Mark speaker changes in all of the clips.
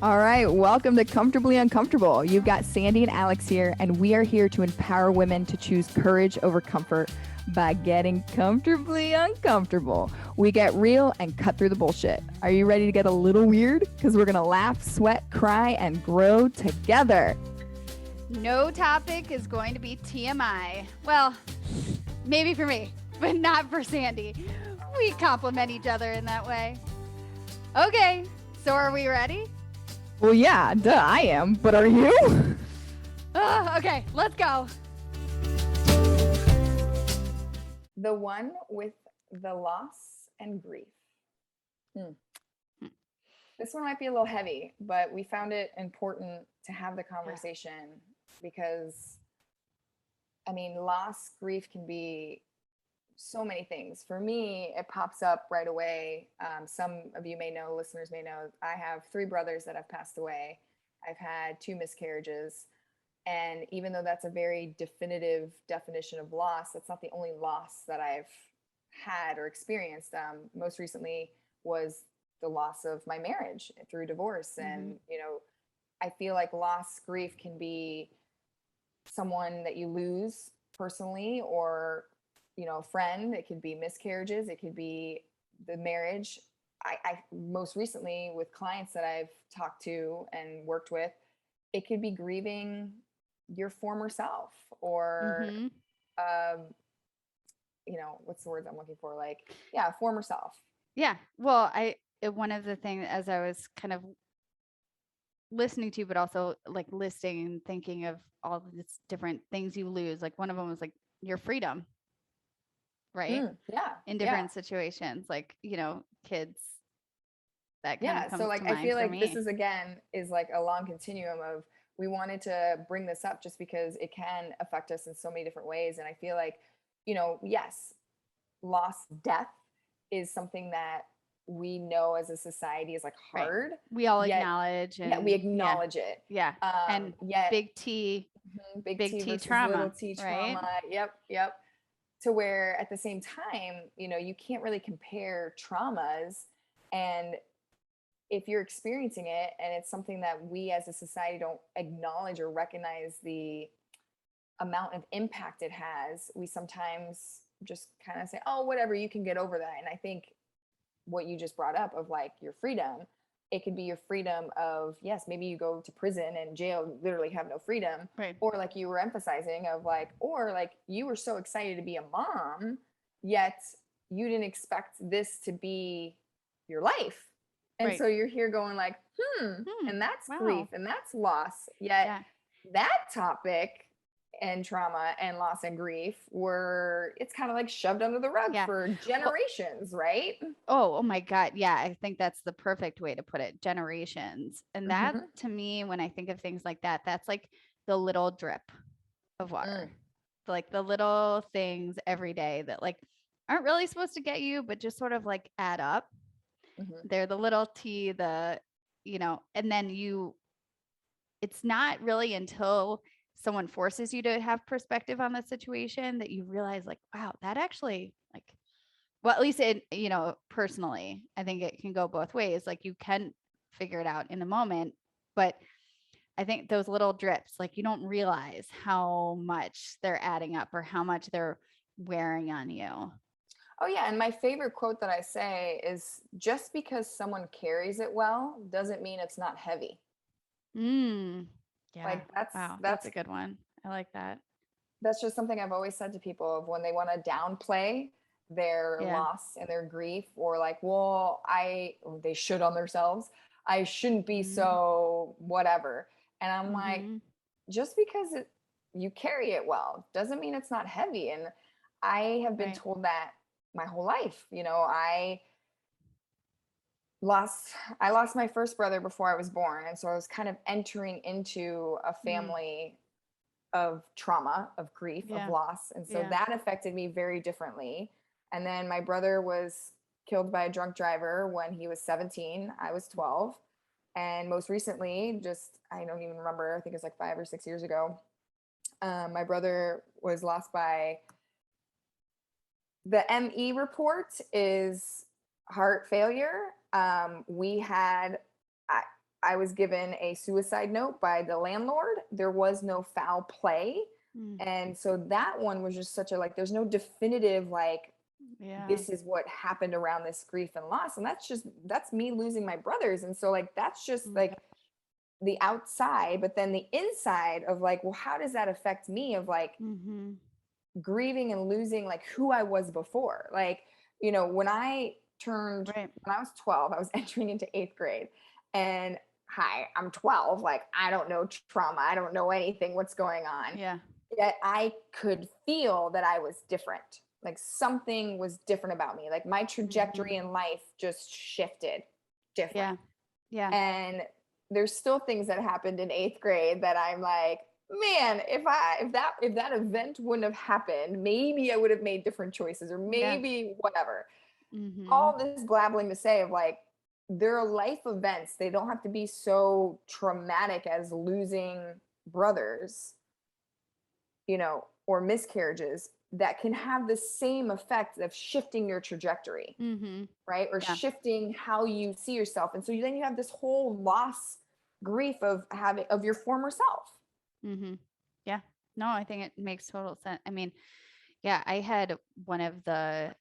Speaker 1: All right, welcome to Comfortably Uncomfortable. You've got Sandy and Alex here, and we are here to empower women to choose courage over comfort by getting comfortably uncomfortable. We get real and cut through the bullshit. Are you ready to get a little weird? Because we're going to laugh, sweat, cry, and grow together.
Speaker 2: No topic is going to be TMI. Well, maybe for me, but not for Sandy. We complement each other in that way. Okay, so are we ready?
Speaker 1: Well, yeah, duh, I am, but are you?
Speaker 2: Okay, let's go.
Speaker 1: The one with the loss and grief. This one might be a little heavy, but we found it important to have the conversation because, I mean, loss, grief can be so many things. For me, it pops up right away. Some of you may know, listeners may know, I have 3 brothers that have passed away. I've had 2 miscarriages. And even though that's a very definitive definition of loss, that's not the only loss that I've had or experienced. Most recently was the loss of my marriage through divorce. And, you know, I feel like loss, grief can be someone that you lose personally, or you know, a friend. It could be miscarriages, it could be the marriage. I most recently, with clients that I've talked to and worked with, it could be grieving your former self, or you know, what's the word I'm looking for, like, yeah, former self.
Speaker 2: Yeah, well, one of the things, as I was kind of listening to, but also like listing and thinking of all these different things you lose, like one of them was like your freedom, right?
Speaker 1: Yeah.
Speaker 2: In different situations, like, you know, kids, that kind of comes
Speaker 1: so like
Speaker 2: to mind
Speaker 1: I feel like
Speaker 2: for
Speaker 1: this
Speaker 2: me.
Speaker 1: is, again, is like a long continuum of, we wanted to bring this up just because it can affect us in so many different ways. And I feel like, you know, yes, loss, death is something that we know as a society is like hard.
Speaker 2: Right. We all
Speaker 1: yet,
Speaker 2: acknowledge, and
Speaker 1: yeah, we acknowledge it.
Speaker 2: Yeah. And
Speaker 1: yet
Speaker 2: big T
Speaker 1: big T versus
Speaker 2: trauma,
Speaker 1: little T trauma.
Speaker 2: right?
Speaker 1: Yep. To where at the same time, you know, you can't really compare traumas. And if you're experiencing it and it's something that we as a society don't acknowledge or recognize the amount of impact it has, we sometimes just kind of say, oh, whatever, you can get over that. And I think what you just brought up of like your freedom, it could be your freedom of, yes, maybe you go to prison and jail, literally have no freedom.
Speaker 2: Right.
Speaker 1: Or like you were emphasizing of like, or like you were so excited to be a mom, yet you didn't expect this to be your life. And so you're here going like, and that's grief and that's loss. Yet that topic and trauma and loss and grief it's kind of like shoved under the rug for generations, right?
Speaker 2: Oh my God. Yeah. I think that's the perfect way to put it. Generations. And that, to me, when I think of things like that, that's like the little drip of water. Like the little things every day that like aren't really supposed to get you, but just sort of like add up. They're the little T, you know, and then it's not really until someone forces you to have perspective on the situation that you realize like, wow, that actually, like, well, at least it, you know, personally, I think it can go both ways. Like you can figure it out in the moment, but I think those little drips, like you don't realize how much they're adding up or how much they're wearing on you.
Speaker 1: Oh yeah, and my favorite quote that I say is, just because someone carries it well doesn't mean it's not heavy.
Speaker 2: Yeah.
Speaker 1: Like
Speaker 2: that's a good one. I like that.
Speaker 1: That's just something I've always said to people of when they want to downplay their loss and their grief, or like, well, they should on themselves. I shouldn't be so whatever. And I'm like, just because you carry it well doesn't mean it's not heavy. And I have been told that my whole life. You know, I lost my first brother before I was born, and so I was kind of entering into a family of trauma, of grief, of loss, and so that affected me very differently. And then my brother was killed by a drunk driver when he was 17. I was 12. And most recently, just, I don't even remember, I think it was like 5 or 6 years ago, my brother was lost by, the ME report is heart failure. We had, I was given a suicide note by the landlord. There was no foul play.
Speaker 2: Mm.
Speaker 1: And so that one was just such a, like, there's no definitive, like,
Speaker 2: Yeah.
Speaker 1: this is what happened around this grief and loss. And that's me losing my brothers. And so, like, that's just like the outside, but then the inside of, like, well, how does that affect me, of like grieving and losing, like, who I was before? Like, you know, when I was 12, I was entering into 8th grade, and hi, I'm 12. Like, I don't know trauma. I don't know anything. What's going on?
Speaker 2: Yeah.
Speaker 1: Yet I could feel that I was different. Like, something was different about me. Like, my trajectory in life just shifted different.
Speaker 2: Yeah.
Speaker 1: And there's still things that happened in 8th grade that I'm like, man, if that event wouldn't have happened, maybe I would have made different choices, or maybe whatever. All this blabbling to say of, like, there are life events. They don't have to be so traumatic as losing brothers, you know, or miscarriages, that can have the same effect of shifting your trajectory, right? Or shifting how you see yourself. And so then you have this whole loss grief of your former self.
Speaker 2: Yeah. No, I think it makes total sense. I mean, yeah, I had one of the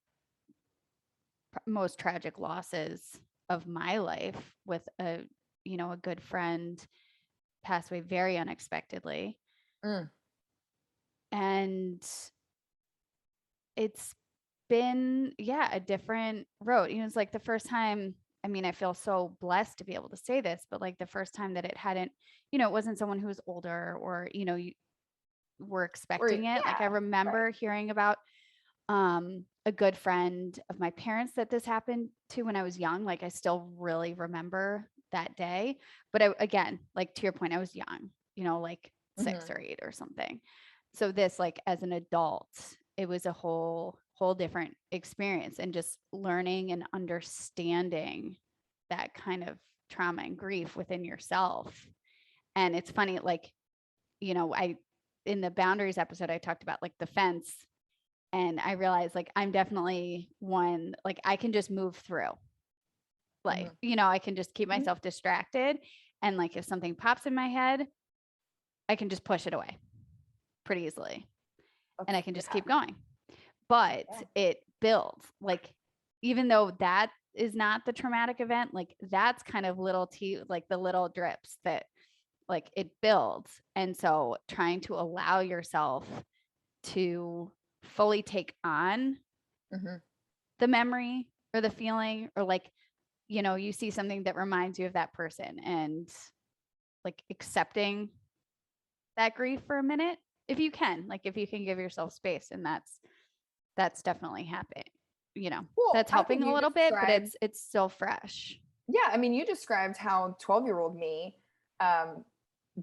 Speaker 2: most tragic losses of my life with a good friend passed away very unexpectedly. And it's been, a different road. It's like the first time, I mean, I feel so blessed to be able to say this, but like the first time that it hadn't, it wasn't someone who was older, or, you were expecting it. Like, I remember hearing about a good friend of my parents that this happened to when I was young. Like, I still really remember that day. But again, like, to your point, I was young, like 6 or 8 or something. So this, like, as an adult, it was a whole different experience, and just learning and understanding that kind of trauma and grief within yourself. And it's funny, like, in the boundaries episode, I talked about, like, the fence, and I realized, like, I'm definitely one, like, I can just move through. Like, I can just keep myself distracted. And, like, if something pops in my head, I can just push it away pretty easily. And I can just keep going. But it builds, like, even though that is not the traumatic event, like, that's kind of like the little drips that, like, it builds. And so trying to allow yourself to fully take on the memory or the feeling, or, like, you see something that reminds you of that person, and, like, accepting that grief for a minute, if you can give yourself space. And that's definitely happened,
Speaker 1: Well,
Speaker 2: that's helping a little bit, but it's still fresh.
Speaker 1: Yeah. I mean, you described how 12-year-old me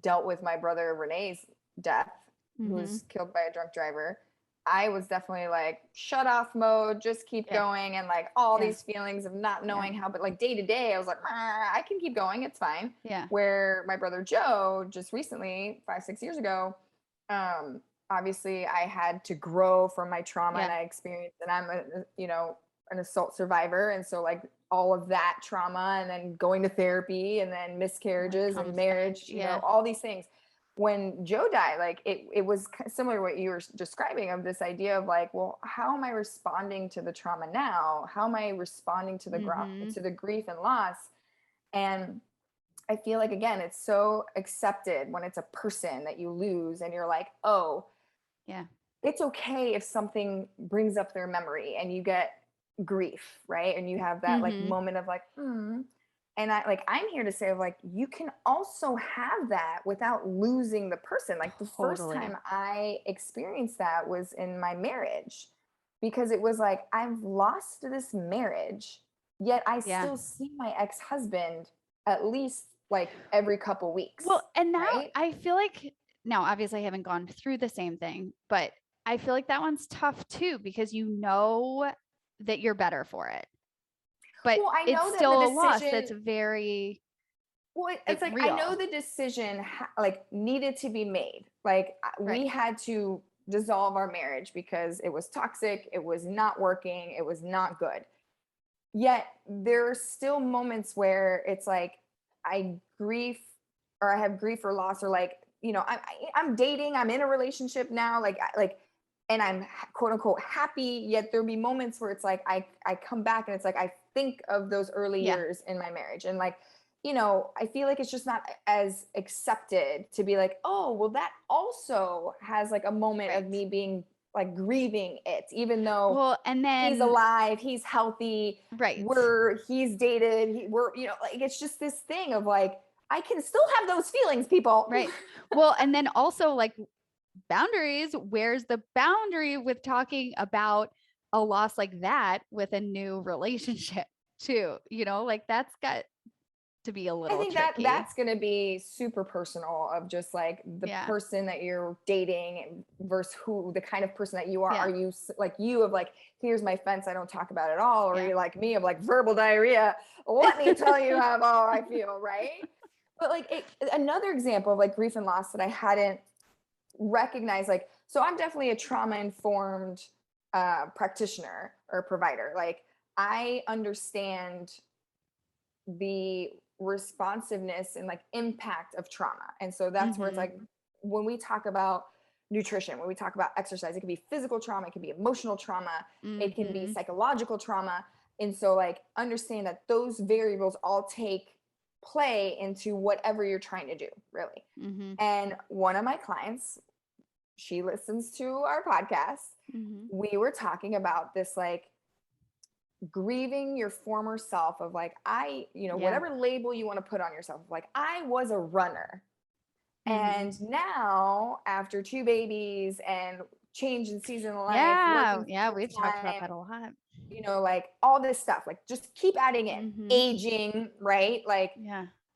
Speaker 1: dealt with my brother Renee's death, who was killed by a drunk driver. I was definitely, like, shut off mode, just keep going. And, like, all these feelings of not knowing how, but, like, day to day, I was like, I can keep going. It's fine.
Speaker 2: Yeah.
Speaker 1: Where my brother Joe, just recently, 5-6 years ago, obviously I had to grow from my trauma and I experienced, and I'm an assault survivor. And so, like, all of that trauma, and then going to therapy, and then miscarriages and marriage, all these things. When Joe died, like, it was similar to what you were describing, of this idea of, like, well, how am I responding to the trauma now? How am I responding to the grief and loss? And I feel like, again, it's so accepted when it's a person that you lose, and you're like, oh,
Speaker 2: yeah,
Speaker 1: it's okay if something brings up their memory and you get grief, right? And you have that like moment of, like, and I'm here to say, of, like, you can also have that without losing the person. Like, the first time I experienced that was in my marriage, because it was like, I've lost this marriage, yet I still see my ex-husband at least, like, every couple weeks.
Speaker 2: Well, and now
Speaker 1: right?
Speaker 2: I feel like, now obviously I haven't gone through the same thing, but I feel like that one's tough too, because that you're better for it. But
Speaker 1: I know
Speaker 2: it's
Speaker 1: that
Speaker 2: still
Speaker 1: the
Speaker 2: a loss
Speaker 1: decision,
Speaker 2: that's very,
Speaker 1: well, it's like,
Speaker 2: real.
Speaker 1: I know the decision like needed to be made. Like, we had to dissolve our marriage because it was toxic, it was not working, it was not good. Yet there are still moments where it's like, I grief or I have grief or loss or like, I'm dating, I'm in a relationship now, and I'm quote unquote happy, yet there'll be moments where it's like, I come back and it's like, I think of those early
Speaker 2: Yeah.
Speaker 1: years in my marriage and like, I feel like it's just not as accepted to be like, oh, well, that also has like a moment
Speaker 2: Right.
Speaker 1: of me being like grieving it, even though
Speaker 2: Well, and
Speaker 1: he's
Speaker 2: then
Speaker 1: alive, he's healthy,
Speaker 2: right.
Speaker 1: he's dated, we're, like, it's just this thing of like, I can still have those feelings, people.
Speaker 2: Right. Well, and then also like boundaries, where's the boundary with talking about a loss like that with a new relationship too? Like that's got to be a
Speaker 1: I
Speaker 2: little
Speaker 1: think that
Speaker 2: tricky.
Speaker 1: that's going to be super personal of just like the
Speaker 2: Yeah.
Speaker 1: person that you're dating versus the kind of person that you are.
Speaker 2: Yeah.
Speaker 1: Are you like you of like, here's my fence, I don't talk about it all? Or
Speaker 2: Yeah.
Speaker 1: you're like me of like verbal diarrhea. Let me tell you how I feel, right? But like another example of like grief and loss that I hadn't recognized, like, so I'm definitely a trauma informed practitioner or provider. Like I understand the responsiveness and like impact of trauma. And so that's where it's like when we talk about nutrition, when we talk about exercise, it can be physical trauma, it can be emotional trauma, it can be psychological trauma. And so like understand that those variables all take play into whatever you're trying to do, really. And one of my clients, she listens to our podcast. We were talking about this like grieving your former self of like, whatever label you want to put on yourself, like I was a runner. And now after 2 babies and change in season of life,
Speaker 2: We've talked about that a lot.
Speaker 1: Like all this stuff, like just keep adding in aging, right? Like,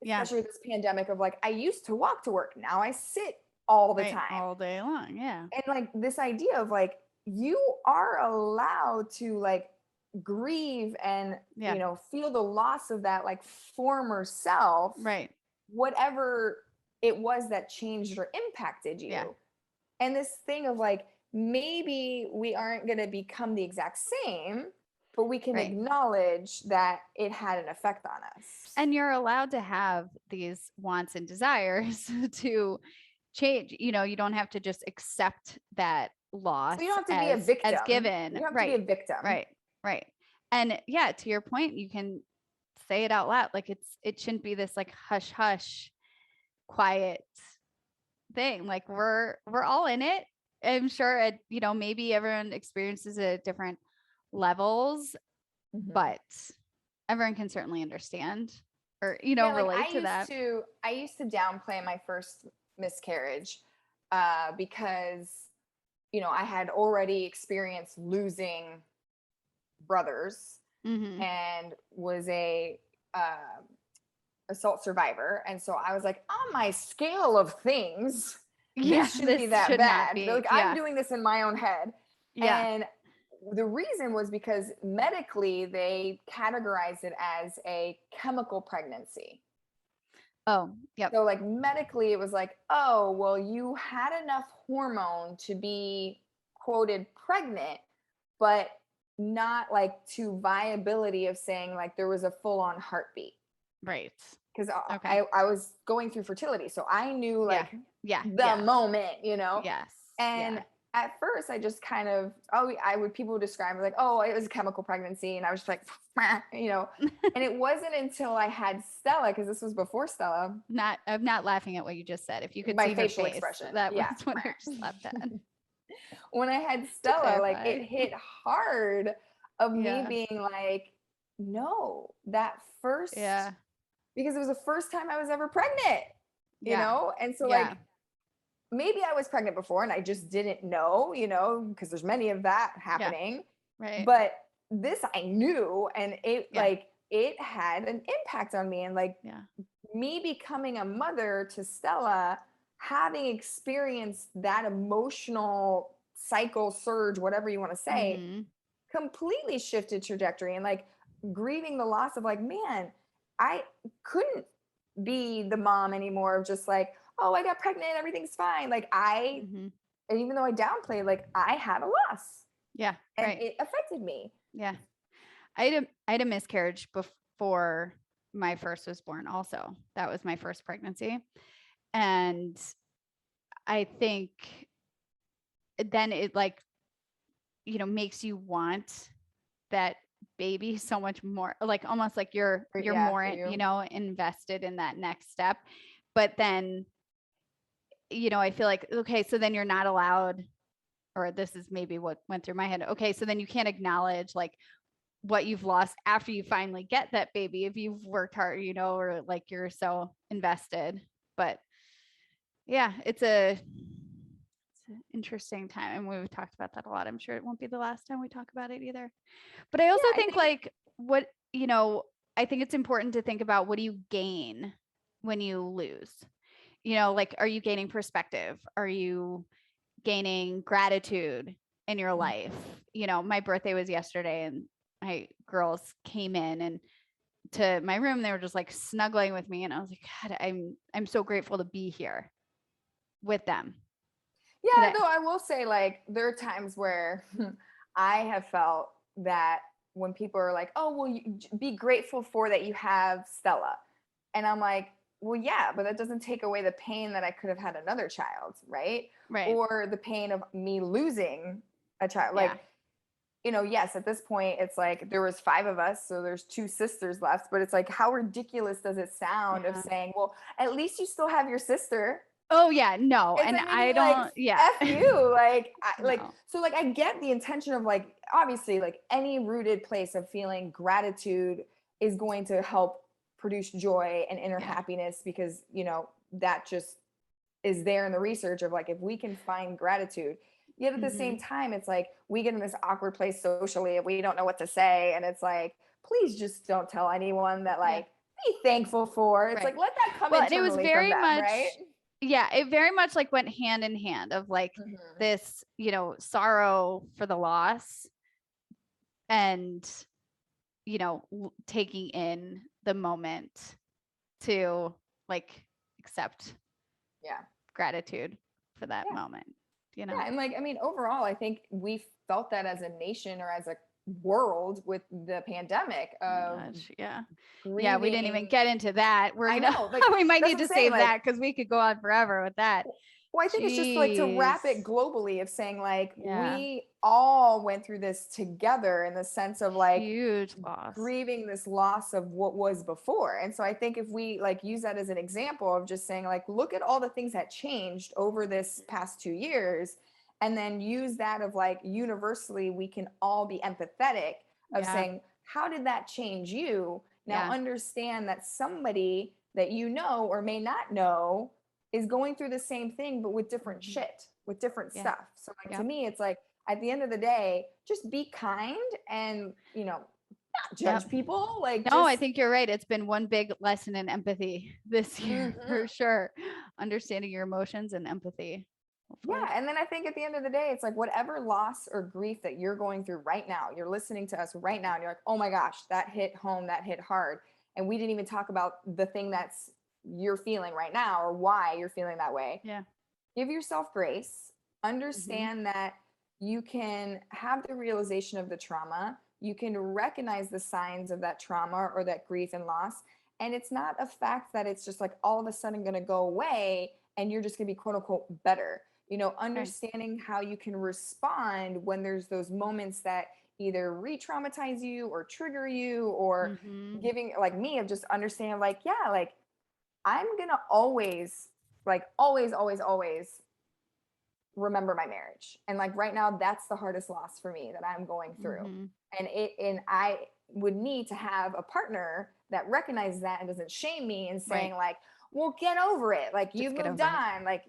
Speaker 1: especially with this pandemic of like, I used to walk to work. Now I sit all the time.
Speaker 2: All day long. Yeah.
Speaker 1: And like this idea of like, you are allowed to like grieve and, feel the loss of that like former self.
Speaker 2: Right.
Speaker 1: Whatever it was that changed or impacted you.
Speaker 2: Yeah.
Speaker 1: And this thing of like, maybe we aren't going to become the exact same, but we can acknowledge that it had an effect on us.
Speaker 2: And you're allowed to have these wants and desires to change. You don't have to just accept that loss.
Speaker 1: So you don't have to be a victim.
Speaker 2: As given.
Speaker 1: You don't have to be a victim.
Speaker 2: Right. And yeah, to your point, you can say it out loud. Like it shouldn't be this like hush hush, quiet thing. Like we're all in it. I'm sure maybe everyone experiences it at different levels, but everyone can certainly understand or relate to that.
Speaker 1: I used to downplay my first miscarriage because I had already experienced losing brothers and was a assault survivor, and so I was like, on my scale of things, this shouldn't be that bad. Like I'm doing this in my own head. And the reason was because medically they categorized it as a chemical pregnancy.
Speaker 2: Oh, yep.
Speaker 1: So like medically it was like, oh, well, you had enough hormone to be quoted pregnant, but not like to viability of saying like there was a full-on heartbeat.
Speaker 2: Right.
Speaker 1: Because I was going through fertility. So I knew like
Speaker 2: the
Speaker 1: moment,
Speaker 2: Yes.
Speaker 1: And at first I just kind of, people would describe it like, oh, it was a chemical pregnancy. And I was just like, and it wasn't until I had Stella, because this was before Stella.
Speaker 2: I'm not laughing at what you just said. If you could
Speaker 1: my
Speaker 2: see
Speaker 1: facial
Speaker 2: her face,
Speaker 1: expression.
Speaker 2: that was when I just laughed at.
Speaker 1: When I had Stella, like it hit hard of me being like, no, that first, because it was the first time I was ever pregnant, and so like maybe I was pregnant before and I just didn't know, because there's many of that happening,
Speaker 2: right?
Speaker 1: But this I knew, and it like it had an impact on me, and like me becoming a mother to Stella, having experienced that emotional cycle surge, whatever you want to say, completely shifted trajectory, and like grieving the loss of like, man, I couldn't be the mom anymore of just like, oh, I got pregnant, everything's fine. Like and even though I downplayed, like I had a loss. And it affected me.
Speaker 2: I had a miscarriage before my first was born also. That was my first pregnancy. And I think then it like, you know, makes you want that baby so much more, like almost like you're more, you know, invested in that next step. But then, you know, I feel like, okay, so then you're not allowed, or this is maybe what went through my head. Okay, so then you can't acknowledge like what you've lost after you finally get that baby if you've worked hard, you know, or like you're so invested. But yeah, it's an interesting time. And we've talked about that a lot. I'm sure it won't be the last time we talk about it either. But I also think like what, you know, I think it's important to think about, what do you gain when you lose? You know, like, are you gaining perspective? Are you gaining gratitude in your life? You know, my birthday was yesterday and my girls came in and to my room, they were just like snuggling with me. And I was like, God, I'm so grateful to be here with them.
Speaker 1: Yeah, though I will say, like, there are times where I have felt that when people are like, oh, well, you be grateful for that you have Stella. And I'm like, well, yeah, but that doesn't take away the pain that I could have had another child, right?
Speaker 2: Right.
Speaker 1: Or the pain of me losing a child. Like, you know, yes, at this point, it's like there was 5 of us, so there's 2 sisters left. But it's like, how ridiculous does it sound of saying, well, at least you still have your sister.
Speaker 2: Oh yeah, no.
Speaker 1: It's
Speaker 2: and
Speaker 1: like,
Speaker 2: I don't,
Speaker 1: like,
Speaker 2: yeah.
Speaker 1: F you. Like,
Speaker 2: No.
Speaker 1: like, so like, I get the intention of like, obviously like any rooted place of feeling gratitude is going to help produce joy and inner happiness, because, you know, that just is there in the research of like, if we can find gratitude, yet at the same time, it's like we get in this awkward place socially and we don't know what to say. And it's like, please just don't tell anyone that, like, be thankful for. It's like, let that come internally.
Speaker 2: And it was very
Speaker 1: from them,
Speaker 2: much,
Speaker 1: right?
Speaker 2: Yeah, it very much like went hand in hand of like this, you know, sorrow for the loss and, you know, taking in the moment to like accept gratitude for that moment, you know?
Speaker 1: Yeah. And like, I mean, overall, I think we felt that as a nation or as a world with the pandemic of
Speaker 2: grieving. We didn't even get into that.
Speaker 1: I know, like,
Speaker 2: we might need to save that because we could go on forever with that.
Speaker 1: Well, I think it's just like to wrap it globally of saying like, we all went through this together in the sense of like
Speaker 2: huge loss,
Speaker 1: grieving this loss of what was before. And so I think if we like use that as an example of just saying like, look at all the things that changed over this past 2 years, and then use that of like, universally, we can all be empathetic of saying, how did that change you? Now understand that somebody that you know or may not know is going through the same thing, but with different shit, with different stuff. So like, to me, it's like, at the end of the day, just be kind and, you know, not judge people. Like,
Speaker 2: no, I think you're right. It's been one big lesson in empathy this year for sure. Understanding your emotions and empathy. Hopefully.
Speaker 1: Yeah. And then I think at the end of the day, it's like whatever loss or grief that you're going through right now, you're listening to us right now and you're like, oh my gosh, that hit home, that hit hard. And we didn't even talk about the thing that's you're feeling right now or why you're feeling that way.
Speaker 2: Yeah.
Speaker 1: Give yourself grace. Understand that you can have the realization of the trauma. You can recognize the signs of that trauma or that grief and loss. And it's not a fact that it's just like all of a sudden going to go away and you're just going to be quote unquote better. You know, understanding how you can respond when there's those moments that either re-traumatize you or trigger you or giving like me of just understanding like, yeah, like I'm going to always remember my marriage. And like right now, that's the hardest loss for me that I'm going through. And I would need to have a partner that recognizes that and doesn't shame me and saying like, well, get over it. Like you've moved on. Like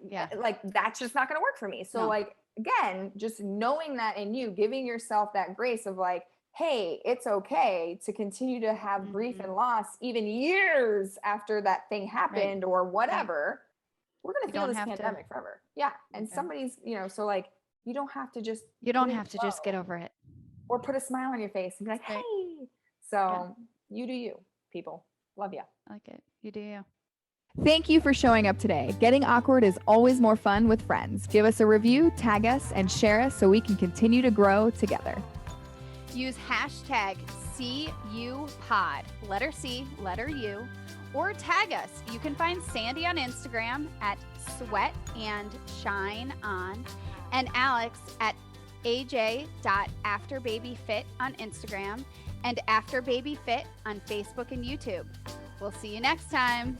Speaker 1: that's just not going to work for me. So like, again, just knowing that in you, giving yourself that grace of like, hey, it's okay to continue to have grief and loss even years after that thing happened or whatever. We're going to feel this pandemic forever. Yeah. And somebody's, you know, so like, you don't have to just,
Speaker 2: just get over it
Speaker 1: or put a smile on your face and be like, hey, so you do you, people. Love you.
Speaker 2: I like it. You do you.
Speaker 1: Thank you for showing up today. Getting awkward is always more fun with friends. Give us a review, tag us, and share us so we can continue to grow together.
Speaker 2: Use hashtag CU Pod, letter C, letter U, or tag us. You can find Sandy on Instagram at Sweat and Shine On, and Alex at aj.afterbabyfit on Instagram and After Baby Fit on Facebook and YouTube. We'll see you next time.